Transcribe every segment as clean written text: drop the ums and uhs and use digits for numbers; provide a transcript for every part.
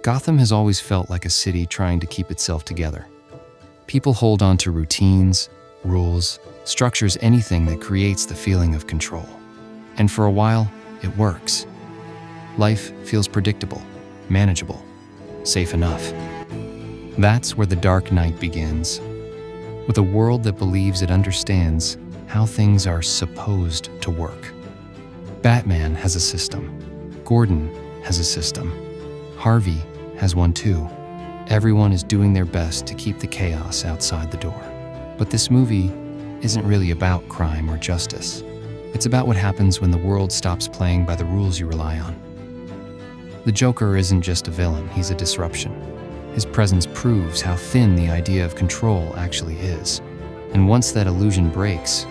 Gotham has always felt like a city trying to keep itself together. People hold on to routines, rules, structures, anything that creates the feeling of control. And for a while, it works. Life feels predictable, manageable, safe enough. That's where the Dark Knight begins, with a world that believes it understands how things are supposed to work. Batman has a system. Gordon has a system. Harvey has one too. Everyone is doing their best to keep the chaos outside the door. But this movie isn't really about crime or justice. It's about what happens when the world stops playing by the rules you rely on. The Joker isn't just a villain, he's a disruption. His presence proves how thin the idea of control actually is. And once that illusion breaks,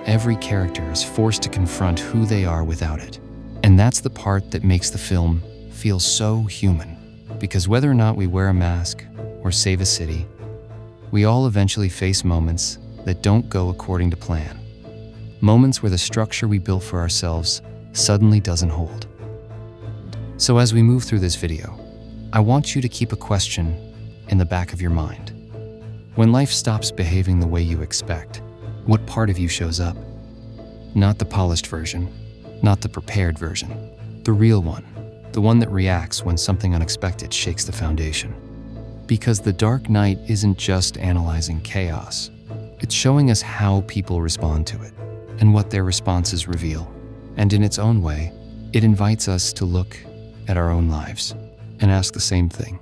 every character is forced to confront who they are without it. And that's the part that makes the film feel so human. Because whether or not we wear a mask or save a city, we all eventually face moments that don't go according to plan. Moments where the structure we built for ourselves suddenly doesn't hold. So as we move through this video, I want you to keep a question in the back of your mind. When life stops behaving the way you expect, what part of you shows up? Not the polished version, not the prepared version, the real one, the one that reacts when something unexpected shakes the foundation. Because The Dark Knight isn't just analyzing chaos, it's showing us how people respond to it and what their responses reveal. And in its own way, it invites us to look at our own lives and ask the same thing.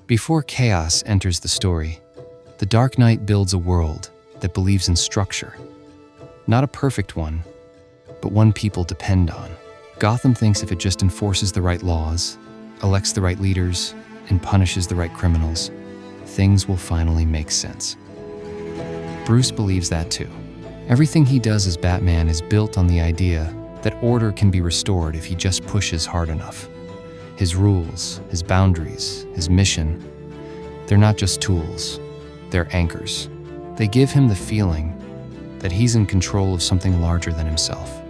Before chaos enters the story, The Dark Knight builds a world that believes in structure. Not a perfect one, but one people depend on. Gotham thinks if it just enforces the right laws, elects the right leaders, and punishes the right criminals, things will finally make sense. Bruce believes that too. Everything he does as Batman is built on the idea that order can be restored if he just pushes hard enough. His rules, his boundaries, his mission, they're not just tools, they're anchors. They give him the feeling that he's in control of something larger than himself.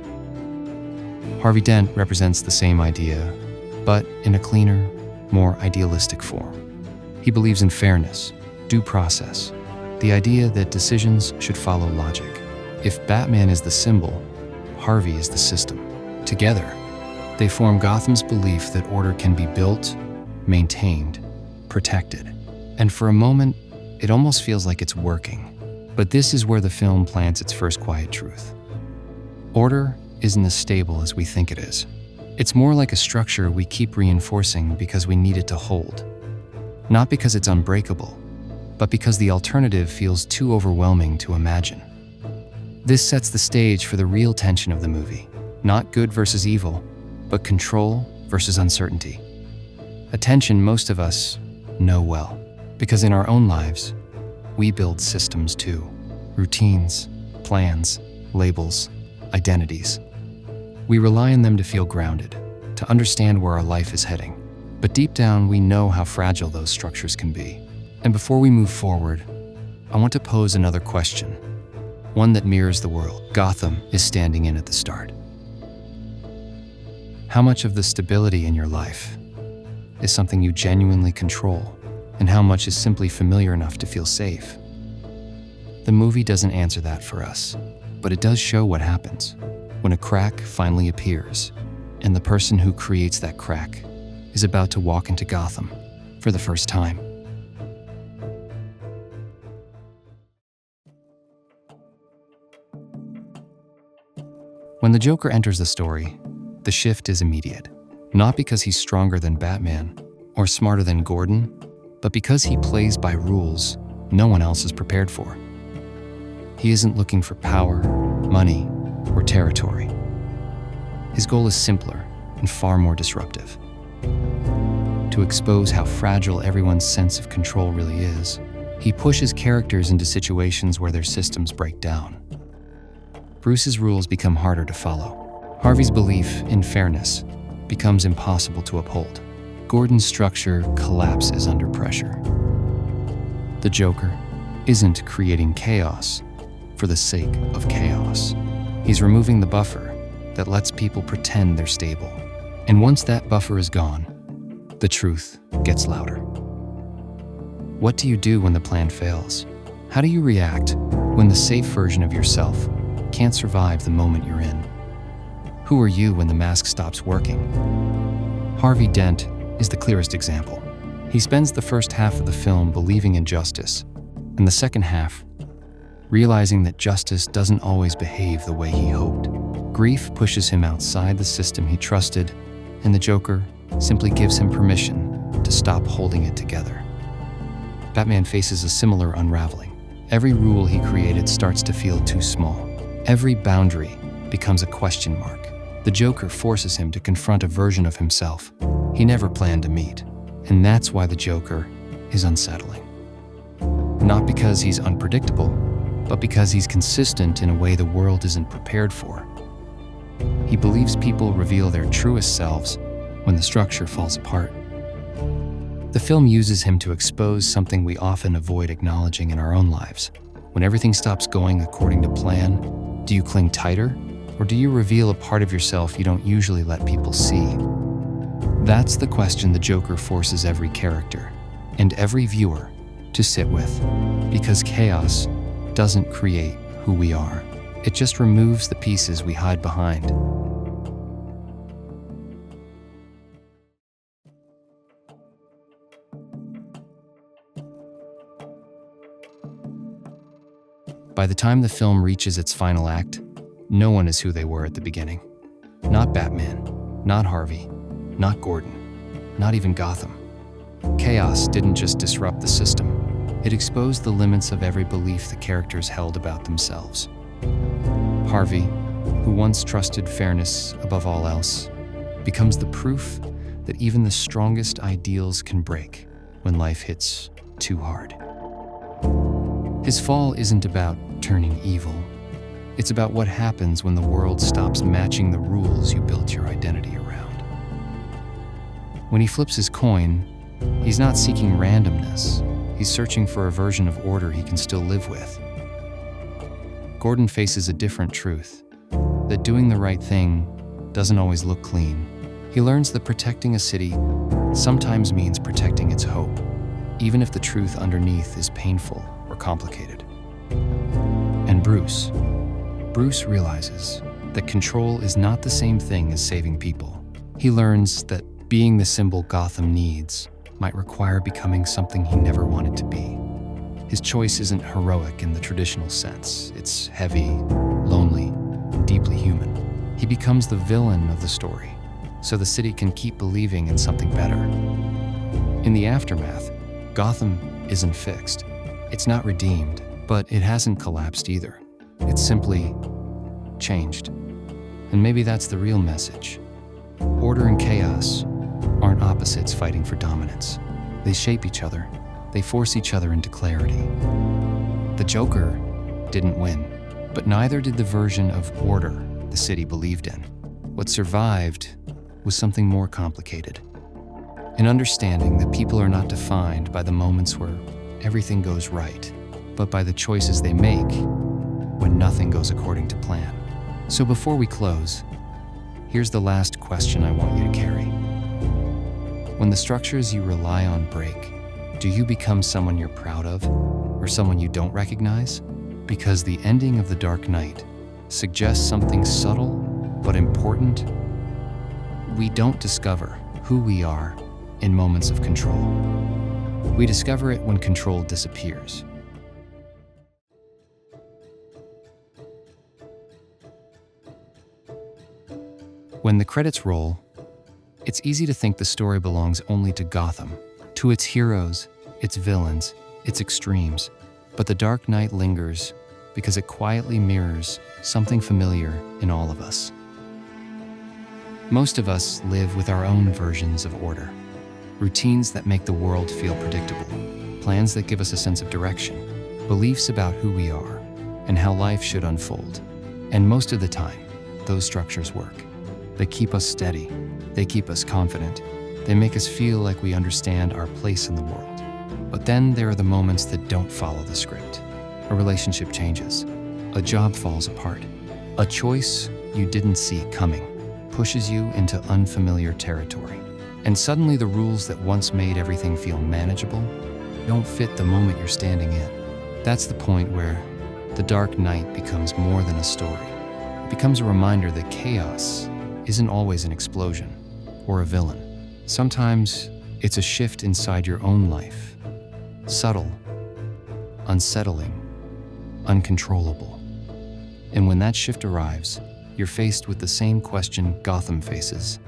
Harvey Dent represents the same idea, but in a cleaner, more idealistic form. He believes in fairness, due process, the idea that decisions should follow logic. If Batman is the symbol, Harvey is the system. Together, they form Gotham's belief that order can be built, maintained, protected. And for a moment, it almost feels like it's working. But this is where the film plants its first quiet truth. Order isn't as stable as we think it is. It's more like a structure we keep reinforcing because we need it to hold. Not because it's unbreakable, but because the alternative feels too overwhelming to imagine. This sets the stage for the real tension of the movie. Not good versus evil, but control versus uncertainty. A tension most of us know well, because in our own lives, we build systems too. Routines, plans, labels, identities. We rely on them to feel grounded, to understand where our life is heading. But deep down, we know how fragile those structures can be. And before we move forward, I want to pose another question, one that mirrors the world Gotham is standing in at the start. How much of the stability in your life is something you genuinely control, and how much is simply familiar enough to feel safe? The movie doesn't answer that for us, but it does show what happens when a crack finally appears, and the person who creates that crack is about to walk into Gotham for the first time. When the Joker enters the story, the shift is immediate. Not because he's stronger than Batman or smarter than Gordon, but because he plays by rules no one else is prepared for. He isn't looking for power, money, or territory. His goal is simpler and far more disruptive. To expose how fragile everyone's sense of control really is, he pushes characters into situations where their systems break down. Bruce's rules become harder to follow. Harvey's belief in fairness becomes impossible to uphold. Gordon's structure collapses under pressure. The Joker, isn't creating chaos for the sake of chaos. He's removing the buffer that lets people pretend they're stable. And once that buffer is gone, the truth gets louder. What do you do when the plan fails? How do you react when the safe version of yourself can't survive the moment you're in? Who are you when the mask stops working? Harvey Dent is the clearest example. He spends the first half of the film believing in justice, and the second half realizing that justice doesn't always behave the way he hoped. Grief pushes him outside the system he trusted, and the Joker simply gives him permission to stop holding it together. Batman faces a similar unraveling. Every rule he created starts to feel too small. Every boundary becomes a question mark. The Joker forces him to confront a version of himself he never planned to meet. And that's why the Joker is unsettling. Not because he's unpredictable, but because he's consistent in a way the world isn't prepared for. He believes people reveal their truest selves when the structure falls apart. The film uses him to expose something we often avoid acknowledging in our own lives. When everything stops going according to plan, do you cling tighter, or do you reveal a part of yourself you don't usually let people see? That's the question the Joker forces every character and every viewer to sit with, because chaos doesn't create who we are. It just removes the pieces we hide behind. By the time the film reaches its final act, no one is who they were at the beginning. Not Batman, not Harvey, not Gordon, not even Gotham. Chaos didn't just disrupt the system, it exposed the limits of every belief the characters held about themselves. Harvey, who once trusted fairness above all else, becomes the proof that even the strongest ideals can break when life hits too hard. His fall isn't about turning evil. It's about what happens when the world stops matching the rules you built your identity around. When he flips his coin, he's not seeking randomness. He's searching for a version of order he can still live with. Gordon faces a different truth, that doing the right thing doesn't always look clean. He learns that protecting a city sometimes means protecting its hope, even if the truth underneath is painful or complicated. And Bruce realizes that control is not the same thing as saving people. He learns that being the symbol Gotham needs might require becoming something he never wanted to be. His choice isn't heroic in the traditional sense. It's heavy, lonely, and deeply human. He becomes the villain of the story, so the city can keep believing in something better. In the aftermath, Gotham isn't fixed. It's not redeemed, but it hasn't collapsed either. It's simply changed. And maybe that's the real message. Order and chaos aren't opposites fighting for dominance. They shape each other. They force each other into clarity. The Joker didn't win, but neither did the version of order the city believed in. What survived was something more complicated. An understanding that people are not defined by the moments where everything goes right, but by the choices they make when nothing goes according to plan. So before we close, here's the last question I want you to carry. When the structures you rely on break, do you become someone you're proud of, or someone you don't recognize? Because the ending of The Dark Knight suggests something subtle but important. We don't discover who we are in moments of control. We discover it when control disappears. When the credits roll, it's easy to think the story belongs only to Gotham, to its heroes, its villains, its extremes. But The Dark Knight lingers because it quietly mirrors something familiar in all of us. Most of us live with our own versions of order, routines that make the world feel predictable, plans that give us a sense of direction, beliefs about who we are and how life should unfold. And most of the time, those structures work. They keep us steady, they keep us confident, they make us feel like we understand our place in the world. But then there are the moments that don't follow the script. A relationship changes. A job falls apart. A choice you didn't see coming pushes you into unfamiliar territory. And suddenly the rules that once made everything feel manageable don't fit the moment you're standing in. That's the point where the dark night becomes more than a story. It becomes a reminder that chaos isn't always an explosion or a villain. Sometimes it's a shift inside your own life. Subtle, unsettling, uncontrollable. And when that shift arrives, you're faced with the same question Gotham faces.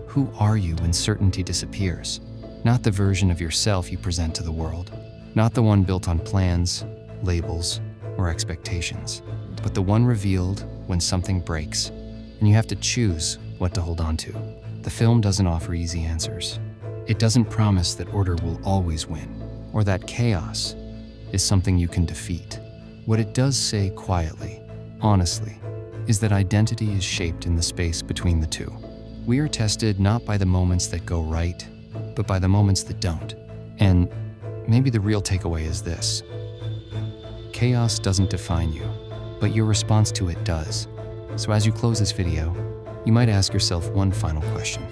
Who are you when certainty disappears? Not the version of yourself you present to the world, not the one built on plans, labels, or expectations, but the one revealed when something breaks and you have to choose what to hold on to. The film doesn't offer easy answers. It doesn't promise that order will always win, or that chaos is something you can defeat. What it does say quietly, honestly, is that identity is shaped in the space between the two. We are tested not by the moments that go right, but by the moments that don't. And maybe the real takeaway is this: chaos doesn't define you, but your response to it does. So as you close this video, you might ask yourself one final question.